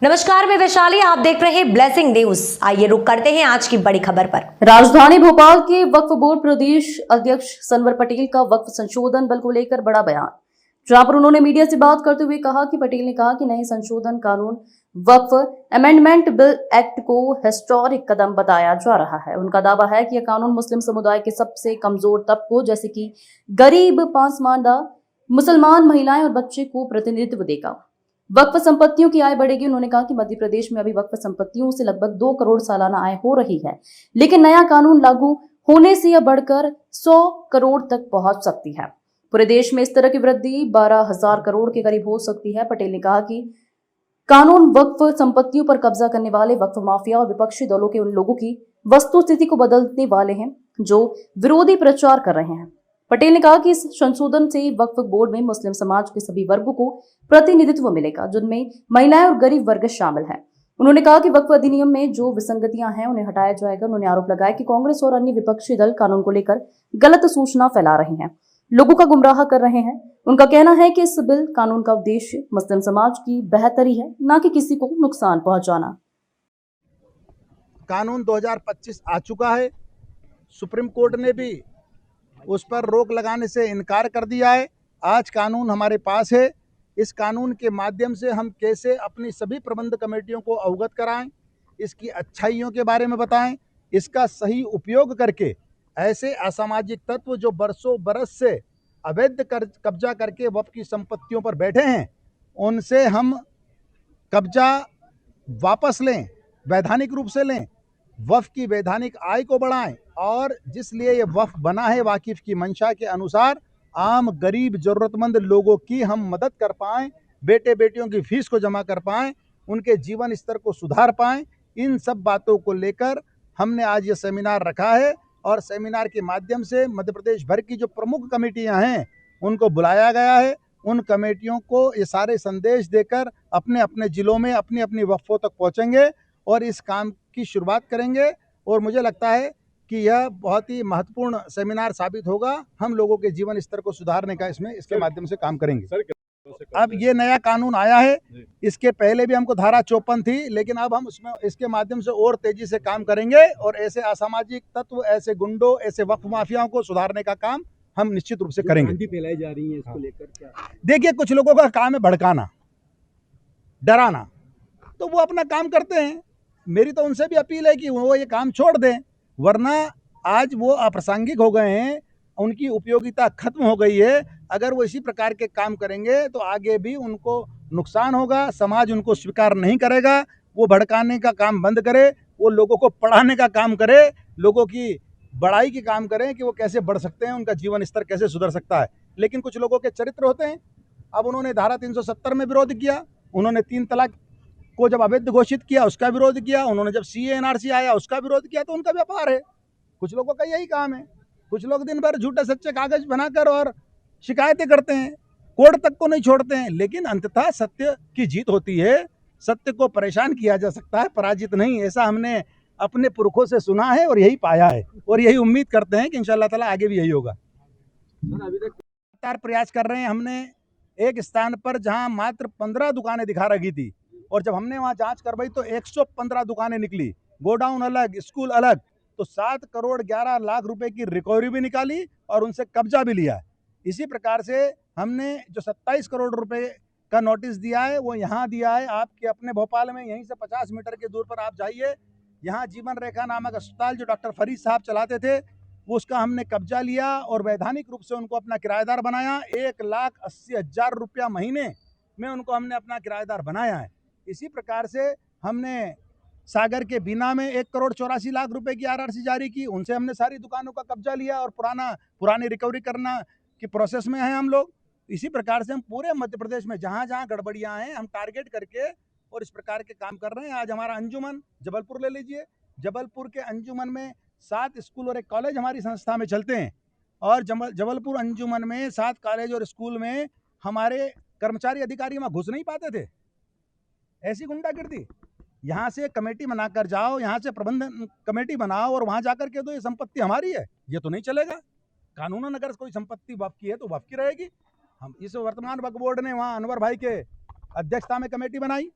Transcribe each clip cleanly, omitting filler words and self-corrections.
नमस्कार, मैं वैशाली, आप देख रहे हैं ब्लेसिंग न्यूज। आइए रुक करते हैं आज की बड़ी खबर पर। राजधानी भोपाल के वक्फ बोर्ड प्रदेश अध्यक्ष सनवर पटेल का वक्फ संशोधन बिल को लेकर बड़ा बयान, जहां पर उन्होंने मीडिया से बात करते हुए कहा कि पटेल ने कहा कि नए संशोधन कानून वक्फ अमेंडमेंट बिल एक्ट को हिस्टोरिक कदम बताया जा रहा है। उनका दावा है कि यह कानून मुस्लिम समुदाय के सबसे कमजोर तबकों जैसे कि गरीब, पासमानदा, मुसलमान महिलाएं और बच्चे को प्रतिनिधित्व देगा। वक्फ संपत्तियों की आय बढ़ेगी। उन्होंने कहा कि मध्य प्रदेश में अभी वक्फ संपत्तियों से लगभग 2 करोड़ सालाना आय हो रही है, लेकिन नया कानून लागू होने से यह बढ़कर 100 करोड़ तक पहुंच सकती है। पूरे देश में इस तरह की वृद्धि 12,000 करोड़ के करीब हो सकती है। पटेल ने कहा कि कानून वक्फ संपत्तियों पर कब्जा करने वाले वक्फ माफिया और विपक्षी दलों के उन लोगों की वस्तुस्थिति को बदलने वाले हैं जो विरोधी प्रचार कर रहे हैं। पटेल ने कहा कि इस संशोधन से वक्फ बोर्ड में मुस्लिम समाज के सभी वर्गों को प्रतिनिधित्व मिलेगा, जिनमें महिलाएं और गरीब वर्ग शामिल है। उन्होंने कहा कि वक्फ अधिनियम में जो विसंगतियां हैं उन्हें हटाया जाएगा। उन्होंने आरोप लगाया कि कांग्रेस और अन्य विपक्षी दल कानून को लेकर गलत सूचना फैला रहे हैं, लोगों का गुमराह कर रहे हैं। उनका कहना है कि इस बिल कानून का उद्देश्य मुस्लिम समाज की बेहतरी है, न कि किसी को नुकसान पहुंचाना। कानून 2025 आ चुका है। सुप्रीम कोर्ट ने भी उस पर रोक लगाने से इनकार कर दिया है। आज कानून हमारे पास है। इस कानून के माध्यम से हम कैसे अपनी सभी प्रबंध कमेटियों को अवगत कराएं, इसकी अच्छाइयों के बारे में बताएं, इसका सही उपयोग करके ऐसे असामाजिक तत्व जो बरसों बरस से अवैध कब्जा करके वक्फ की संपत्तियों पर बैठे हैं, उनसे हम कब्जा वापस लें, वैधानिक रूप से लें, वक्फ की वैधानिक आय को बढ़ाएं और जिसलिए ये वक्फ बना है वाकिफ की मंशा के अनुसार आम गरीब ज़रूरतमंद लोगों की हम मदद कर पाएँ, बेटे बेटियों की फीस को जमा कर पाएँ, उनके जीवन स्तर को सुधार पाएँ। इन सब बातों को लेकर हमने आज ये सेमिनार रखा है और सेमिनार के माध्यम से मध्य प्रदेश भर की जो प्रमुख कमेटियां हैं उनको बुलाया गया है। उन कमेटियों को ये सारे संदेश देकर अपने अपने ज़िलों में अपनी अपनी वक्फों तक पहुँचेंगे और इस काम की शुरुआत करेंगे। और मुझे लगता है कि यह बहुत ही महत्वपूर्ण सेमिनार साबित होगा। हम लोगों के जीवन स्तर को सुधारने का इसके माध्यम से काम करेंगे। अब ये नया कानून आया है, इसके पहले भी हमको धारा 54 थी, लेकिन अब हम उसमें इसके माध्यम से और तेजी से काम करेंगे और ऐसे असामाजिक तत्व, ऐसे गुंडों, ऐसे वक्फ माफियाओं को सुधारने का काम हम निश्चित रूप से करेंगे। फैलाई जा रही है इसको लेकर क्या? देखिए, कुछ लोगों का काम है भड़काना, डराना, तो वो अपना काम करते हैं। मेरी तो उनसे भी अपील है कि वो ये काम छोड़ दें, वरना आज वो अप्रासंगिक हो गए हैं, उनकी उपयोगिता खत्म हो गई है। अगर वो इसी प्रकार के काम करेंगे तो आगे भी उनको नुकसान होगा, समाज उनको स्वीकार नहीं करेगा। वो भड़काने का काम बंद करे, वो लोगों को पढ़ाने का काम करे, लोगों की बढ़ाई की काम करें कि वो कैसे बढ़ सकते हैं, उनका जीवन स्तर कैसे सुधर सकता है। लेकिन कुछ लोगों के चरित्र होते हैं। अब उन्होंने धारा 370 में विरोध किया, उन्होंने 3 तलाक को जब अवैध घोषित किया उसका विरोध किया, उन्होंने जब CA NRC आया उसका विरोध किया। तो उनका व्यापार है, कुछ लोगों का यही काम है। कुछ लोग दिन भर झूठे सच्चे कागज बनाकर और शिकायतें करते हैं, कोर्ट तक को नहीं छोड़ते हैं, लेकिन अंततः सत्य की जीत होती है। सत्य को परेशान किया जा सकता है, पराजित नहीं। ऐसा हमने अपने पुरखों से सुना है और यही पाया है और यही उम्मीद करते हैं कि इंशाअल्लाह ताला आगे भी यही होगा। अभी तक लगातार प्रयास कर रहे हैं। हमने एक स्थान पर जहां मात्र 15 दुकानें दिखा रखी थी और जब हमने वहां जांच करवाई तो 115 दुकानें निकली, गोडाउन अलग, स्कूल अलग। तो 7 करोड़ 11 लाख रुपए की रिकवरी भी निकाली और उनसे कब्जा भी लिया। इसी प्रकार से हमने जो 27 करोड़ रुपए का नोटिस दिया है वो यहाँ दिया है आपके अपने भोपाल में। यहीं से 50 मीटर के दूर पर आप जाइए, यहाँ जीवन रेखा नामक अस्पताल जो डॉक्टर फरीद साहब चलाते थे, वो उसका हमने कब्जा लिया और वैधानिक रूप से उनको अपना किराएदार बनाया। 1,80,000 रुपया महीने में उनको हमने अपना किराएदार बनाया है। इसी प्रकार से हमने सागर के बीना में 1 करोड़ 84 लाख रुपए की RRC जारी की, उनसे हमने सारी दुकानों का कब्जा लिया और पुरानी रिकवरी करना की प्रोसेस में हैं हम लोग। इसी प्रकार से हम पूरे मध्य प्रदेश में जहाँ जहाँ गड़बड़ियाँ हैं हम टारगेट करके और इस प्रकार के काम कर रहे हैं। आज हमारा अंजुमन जबलपुर ले लीजिए, जबलपुर के अंजुमन में 7 स्कूल और 1 कॉलेज हमारी संस्था में चलते हैं और जबलपुर अंजुमन में 7 कॉलेज और स्कूल में हमारे कर्मचारी अधिकारी वहाँ घुस नहीं पाते थे। ऐसी गुंडागिर्दी। यहाँ से कमेटी बनाकर जाओ, यहाँ से प्रबंधन कमेटी बनाओ और वहाँ जाकर के तो ये संपत्ति हमारी है, ये तो नहीं चलेगा। कानूनन अगर कोई संपत्ति वक्फ की है तो वक्फ की रहेगी। हम इस वर्तमान वक्फ बोर्ड ने वहाँ अनवर भाई के अध्यक्षता में कमेटी बनाई,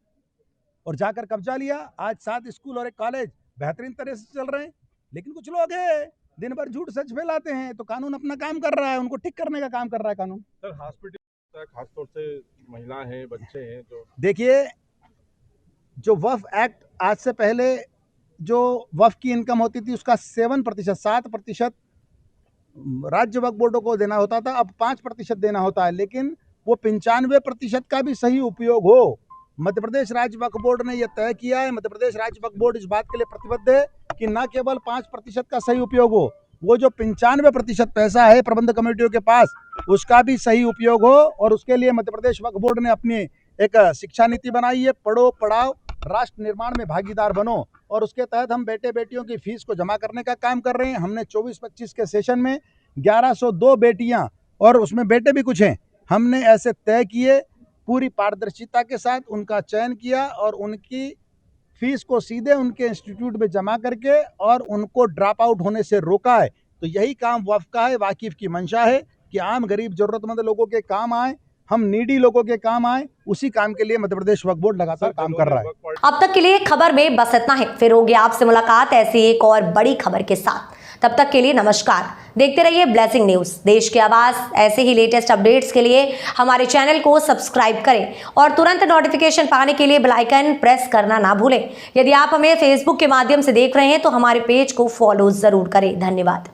और जाकर कब्जा लिया। आज 7 स्कूल और एक कॉलेज बेहतरीन तरह से चल रहे हैं। लेकिन कुछ लोग हैं दिन भर झूठ सच फैलाते हैं, तो कानून अपना काम कर रहा है, उनको ठीक करने का काम कर रहा है कानून। सर हॉस्पिटल खासतौर से महिला हैं, बच्चे हैं जो देखिए, जो वक्फ एक्ट आज से पहले जो वक्फ की इनकम होती थी उसका 7% राज्य वक्फ बोर्डों को देना होता था, अब 5% देना होता है। लेकिन वो 95% का भी सही उपयोग हो, मध्य प्रदेश राज्य वक्फ बोर्ड ने यह तय किया है। मध्य प्रदेश राज्य वक्फ बोर्ड इस बात के लिए प्रतिबद्ध है कि न केवल 5% का सही उपयोग हो, वो जो 95% पैसा है प्रबंध कमेटियों के पास उसका भी सही उपयोग हो। और उसके लिए मध्य प्रदेश वक्फ बोर्ड ने अपनी एक शिक्षा नीति बनाई है, पढ़ो पढ़ाओ राष्ट्र निर्माण में भागीदार बनो, और उसके तहत हम बेटे बेटियों की फीस को जमा करने का काम कर रहे हैं। हमने 24-25 के सेशन में 1102 बेटियां और उसमें बेटे भी कुछ हैं, हमने ऐसे तय किए, पूरी पारदर्शिता के साथ उनका चयन किया और उनकी फीस को सीधे उनके इंस्टीट्यूट में जमा करके और उनको ड्रॉप आउट होने से रोका है। तो यही काम वक्फ का है। वाकिफ की मंशा है कि आम गरीब जरूरतमंद लोगों के काम आए, हम नीडी लोगों के काम आए, उसी काम के लिए मध्य प्रदेश वक्फ बोर्ड लगातार काम कर रहा है। अब तक के लिए खबर में बस इतना है, फिर होगी आपसे मुलाकात ऐसी एक और बड़ी खबर के साथ। तब तक के लिए नमस्कार। देखते रहिए ब्लेसिंग न्यूज, देश की आवाज। ऐसे ही लेटेस्ट अपडेट्स के लिए हमारे चैनल को सब्सक्राइब करें और तुरंत नोटिफिकेशन पाने के लिए बेल आइकन प्रेस करना ना भूलें। यदि आप हमें फेसबुक के माध्यम से देख रहे हैं तो हमारे पेज को फॉलो जरूर करें। धन्यवाद।